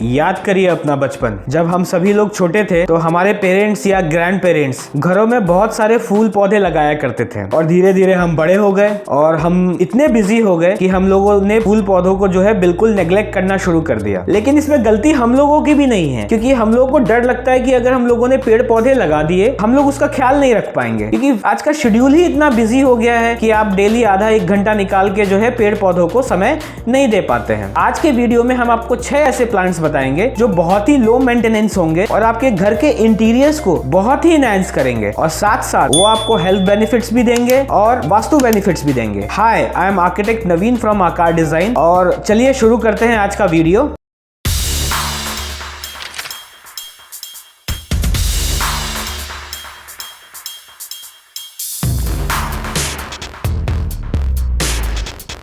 याद करिए अपना बचपन। जब हम सभी लोग छोटे थे तो हमारे पेरेंट्स या ग्रैंड पेरेंट्स घरों में बहुत सारे फूल पौधे लगाया करते थे और धीरे धीरे हम बड़े हो गए और हम इतने बिजी हो गए कि हम लोगों ने फूल पौधों को जो है बिल्कुल नेग्लेक्ट करना शुरू कर दिया। लेकिन इसमें गलती हम लोगों की भी नहीं है, क्योंकि हम लोगों को डर लगता है कि अगर हम लोगों ने पेड़ पौधे लगा दिए हम लोग उसका ख्याल नहीं रख पाएंगे, क्योंकि आज का शेड्यूल ही इतना बिजी हो गया है कि आप डेली आधा एक घंटा निकाल के जो है पेड़ पौधों को समय नहीं दे पाते हैं। आज के वीडियो में हम आपको 6 ऐसे प्लांट्स बताएंगे जो बहुत ही लो मेंटेनेंस होंगे और आपके घर के इंटीरियर्स को बहुत ही एनहांस करेंगे और साथ साथ वो आपको हेल्थ बेनिफिट्स भी देंगे और वास्तु बेनिफिट्स भी देंगे। Hi, I am architect Naveen from Aakar design और चलिए शुरू करते हैं आज का वीडियो।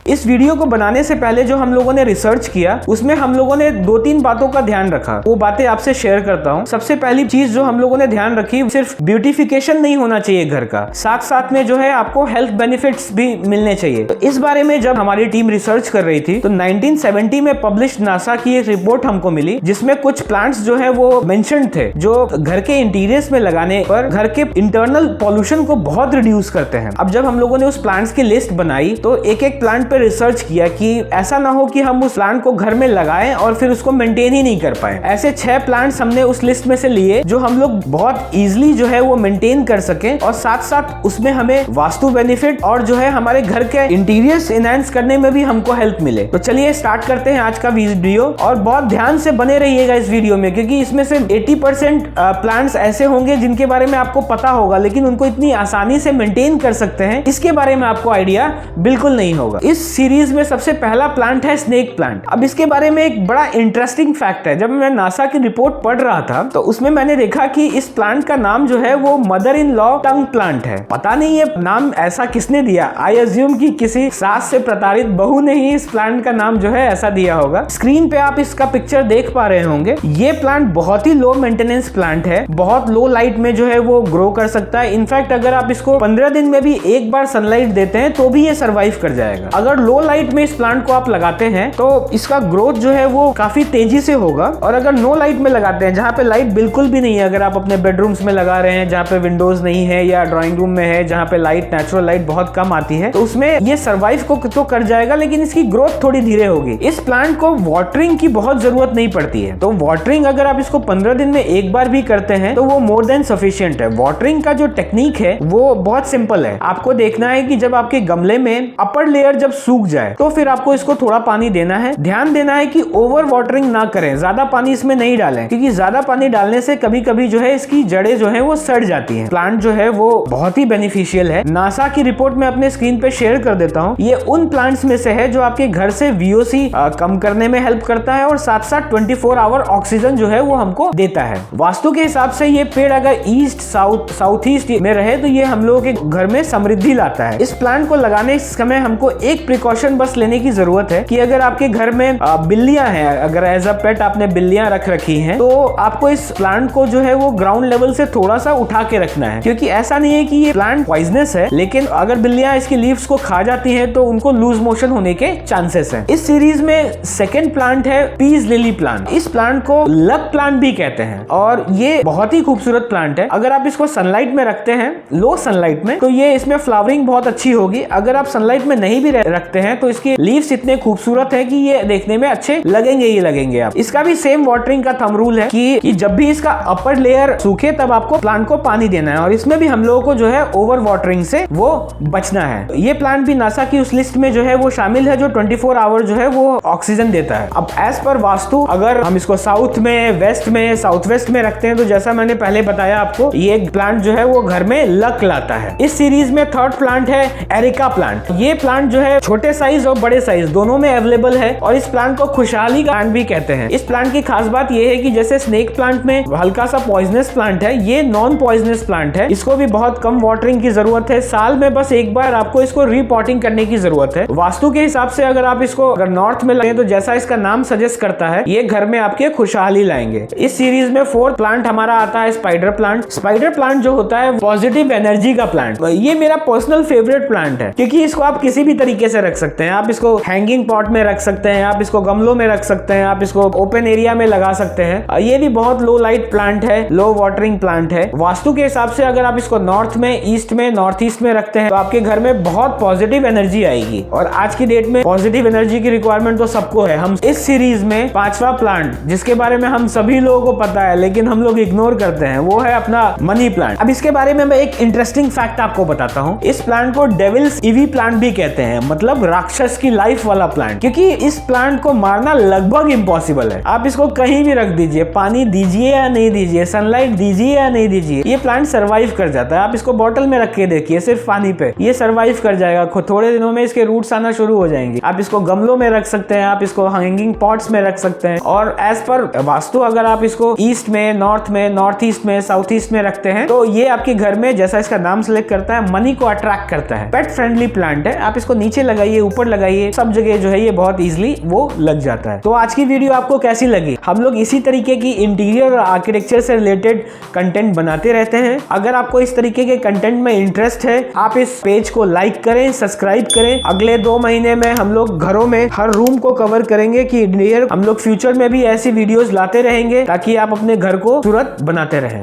इस वीडियो को बनाने से पहले जो हम लोगों ने रिसर्च किया उसमें हम लोगों ने 2-3 बातों का ध्यान रखा। वो बातें आपसे शेयर करता हूँ। सबसे पहली चीज जो हम लोगों ने ध्यान रखी, सिर्फ ब्यूटिफिकेशन नहीं होना चाहिए घर का, साथ साथ में जो है आपको हेल्थ बेनिफिट्स भी मिलने चाहिए। तो इस बारे में जब हमारी टीम रिसर्च कर रही थी तो 1970 में पब्लिश नासा की एक रिपोर्ट हमको मिली जिसमें कुछ प्लांट्स जो है वो मेंशन्ड थे जो घर के इंटीरियर्स में लगाने पर घर के इंटरनल पॉल्यूशन को बहुत रिड्यूस करते हैं। अब जब हम लोगों ने उस प्लांट्स की लिस्ट बनाई तो एक एक प्लांट रिसर्च किया कि ऐसा ना हो कि हम उस प्लांट को घर में लगाएं और फिर उसको मेंटेन ही नहीं कर पाए। ऐसे 6 प्लांट्स हमने उस लिस्ट में से लिए जो हम लोग बहुत इजीली जो है वो मेंटेन कर सकें और साथ साथ उसमें हमें वास्तु बेनिफिट और जो है हमारे घर के इंटीरियर्स एनहांस करने में भी हमको हेल्प मिले। तो चलिए स्टार्ट करते हैं आज का वीडियो और बहुत ध्यान से बने रहिएगा इस वीडियो में, क्योंकि इसमें से 80% प्लांट्स ऐसे होंगे जिनके बारे में आपको पता होगा लेकिन उनको इतनी आसानी से मेंटेन कर सकते हैं इसके बारे में आपको आइडिया बिल्कुल नहीं होगा। इस सीरीज में सबसे पहला प्लांट है स्नेक प्लांट। अब इसके बारे में एक बड़ा इंटरेस्टिंग फैक्ट है। जब मैं नासा की रिपोर्ट पढ़ रहा था तो उसमें मैंने देखा कि इस प्लांट का नाम जो है वो mother in law tongue plant है। पता नहीं ये नाम ऐसा किसने दिया। आई अज्यूम कि किसी सास से प्रताड़ित बहू ने ही इस प्लांट का नाम जो है ऐसा दिया होगा। स्क्रीन पे आप इसका पिक्चर देख पा रहे होंगे। ये प्लांट बहुत ही लो मेंटेनेंस प्लांट है, बहुत लो लाइट में जो है वो ग्रो कर सकता है। इनफैक्ट अगर आप इसको 15 दिन में भी एक बार सनलाइट देते हैं तो भी ये सर्वाइव कर जाएगा। अगर लो लाइट में इस प्लांट को आप लगाते हैं तो इसका ग्रोथ जो है वो काफी तेजी से होगा। और अगर नो लाइट में लगाते हैं, जहाँ पे लाइट बिल्कुल भी नहीं है, अगर आप अपने बेडरूम्स में लगा रहे हैं जहाँ पे विंडोज नहीं है या ड्राइंग रूम में है जहाँ पे लाइट नेचुरल लाइट बहुत कम आती है, तो उसमें ये सर्वाइव को तो कर जाएगा लेकिन इसकी ग्रोथ थोड़ी धीरे होगी। इस प्लांट को वाटरिंग की बहुत जरूरत नहीं पड़ती है, तो वाटरिंग अगर आप इसको 15 दिन में एक बार भी करते हैं तो वो मोर देन सफिशिएंट है। वाटरिंग का जो टेक्निक है वो बहुत सिंपल है। आपको देखना है कि जब आपके गमले में अपर लेयर जब सूख जाए तो फिर आपको इसको थोड़ा पानी देना है। ध्यान देना है कि ओवर वाटरिंग ना करें, ज्यादा पानी इसमें नहीं डालें, क्योंकि ज्यादा पानी डालने से कभी कभी जो है इसकी जड़ें जो है वो सड़ जाती हैं। प्लांट जो है वो बहुत ही बेनिफिशियल है। नासा की रिपोर्ट में अपने स्क्रीन पे शेयर कर देता हूँ। ये उन प्लांट्स में से है जो आपके घर से VOC कम करने में हेल्प करता है और साथ साथ 24 आवर ऑक्सीजन जो है वो हमको देता है। वास्तु के हिसाब से ये पेड़ अगर ईस्ट साउथ ईस्ट में रहे तो ये हम लोगों के घर में समृद्धि लाता है। इस प्लांट को लगाने समय हमको एक प्रिकॉशन बस लेने की जरूरत है कि अगर आपके घर में बिल्लियां हैं, अगर एज अ पेट आपने बिल्लियां रख रखी हैं, तो आपको इस प्लांट को जो है वो ग्राउंड लेवल से थोड़ा सा उठा के रखना है, क्योंकि ऐसा नहीं है कि ये प्लांट पॉइजनस है, लेकिन अगर बिल्लियां इसकी लीव्स को खा जाती हैं तो उनको लूज मोशन होने के चांसेस हैं। इस सीरीज में सेकेंड प्लांट है पीस लिली प्लांट। इस प्लांट को लक प्लांट भी कहते हैं और ये बहुत ही खूबसूरत प्लांट है। अगर आप इसको सनलाइट में रखते हैं, लो सनलाइट में, तो ये इसमें फ्लावरिंग बहुत अच्छी होगी। अगर आप सनलाइट में नहीं भी रखते हैं तो इसकी लीव्स इतने खूबसूरत है कि ये देखने में अच्छे लगेंगे ही लगेंगे। आप इसका भी सेम वाटरिंग का थंब रूल है कि जब भी इसका अपर लेयर सूखे तब आपको प्लांट को पानी देना है और इसमें भी हम लोगों को जो है ओवर वाटरिंग से वो बचना है। ये प्लांट भी नासा की उस लिस्ट में जो है वो शामिल है जो 24 आवर जो है वो ऑक्सीजन देता है। अब एज पर वास्तु अगर हम इसको साउथ में, वेस्ट में, साउथ वेस्ट में रखते हैं तो जैसा मैंने पहले बताया आपको, ये प्लांट जो है वो घर में लक लाता है। इस सीरीज में थर्ड प्लांट है एरिका प्लांट। ये प्लांट जो है छोटे साइज और बड़े साइज दोनों में अवेलेबल है और इस प्लांट को खुशहाली का प्लांट भी कहते हैं। इस प्लांट की खास बात यह है कि जैसे स्नेक प्लांट में हल्का सा पॉइजनस प्लांट है, ये नॉन पॉइजनस प्लांट है। इसको भी बहुत कम वाटरिंग की जरूरत है। साल में बस एक बार आपको इसको रिपोर्टिंग करने की जरूरत है। वास्तु के हिसाब से अगर आप इसको अगर नॉर्थ में लगे तो जैसा इसका नाम सजेस्ट करता है, ये घर में आपके खुशहाली लाएंगे। इस सीरीज में फोर्थ प्लांट हमारा आता है स्पाइडर प्लांट। स्पाइडर प्लांट जो होता है पॉजिटिव एनर्जी का प्लांट। ये मेरा पर्सनल फेवरेट प्लांट है क्योंकि इसको आप किसी भी तरीके से से रख सकते हैं, आप इसको हैंगिंग पॉट में रख सकते हैं, आप इसको गमलों में रख सकते हैं, आप इसको ओपन एरिया में लगा सकते हैं। ये भी बहुत लो लाइट प्लांट है, लो वाटरिंग प्लांट है। वास्तु के हिसाब से अगर आप इसको नॉर्थ में, ईस्ट में, नॉर्थ ईस्ट में रखते हैं तो आपके घर में बहुत पॉजिटिव एनर्जी आएगी। और आज की डेट में पॉजिटिव एनर्जी की रिक्वायरमेंट तो सबको है। हम इस सीरीज में 5वां प्लांट, जिसके बारे में हम सभी लोगों को पता है लेकिन हम लोग इग्नोर करते हैं, वो है अपना मनी प्लांट। अब इसके बारे में मैं एक इंटरेस्टिंग फैक्ट आपको बताता हूँ। इस प्लांट को डेविल्स ईवी प्लांट भी कहते हैं, मतलब राक्षस की लाइफ वाला प्लांट, क्योंकि इस प्लांट को मारना लगभग इम्पॉसिबल है। आप इसको कहीं भी रख दीजिए, पानी दीजिए या नहीं दीजिए, सनलाइट दीजिए या नहीं दीजिए, ये प्लांट सर्वाइव कर जाता है। आप इसको बॉटल में रख के देखिए, सिर्फ पानी पे, ये सर्वाइव कर जाएगा। थोड़े दिनों में इसके रूट्स आना शुरू हो जाएंगे। आप इसको गमलों में रख सकते हैं, आप इसको हैंगिंग पॉट्स में रख सकते हैं। और एज पर वास्तु अगर आप इसको ईस्ट में, नॉर्थ में, नॉर्थ ईस्ट में, साउथ ईस्ट में रखते हैं तो ये आपके घर में, जैसा इसका नाम सेलेक्ट करता है, मनी को अट्रैक्ट करता है। पेट फ्रेंडली प्लांट है। आप इसको नीचे लगाइए, ऊपर लगाइए, सब जगह जो है ये बहुत इजीली वो लग जाता है। तो आज की वीडियो आपको कैसी लगी? हम लोग इसी तरीके की इंटीरियर और आर्किटेक्चर से रिलेटेड कंटेंट बनाते रहते हैं। अगर आपको इस तरीके के कंटेंट में इंटरेस्ट है, आप इस पेज को लाइक करें, सब्सक्राइब करें। अगले 2 महीने में हम लोग घरों में हर रूम को कवर करेंगे कि इंटीरियर हम लोग फ्यूचर में भी ऐसी वीडियोस लाते रहेंगे ताकि आप अपने घर को खूबसूरत बनाते रहें।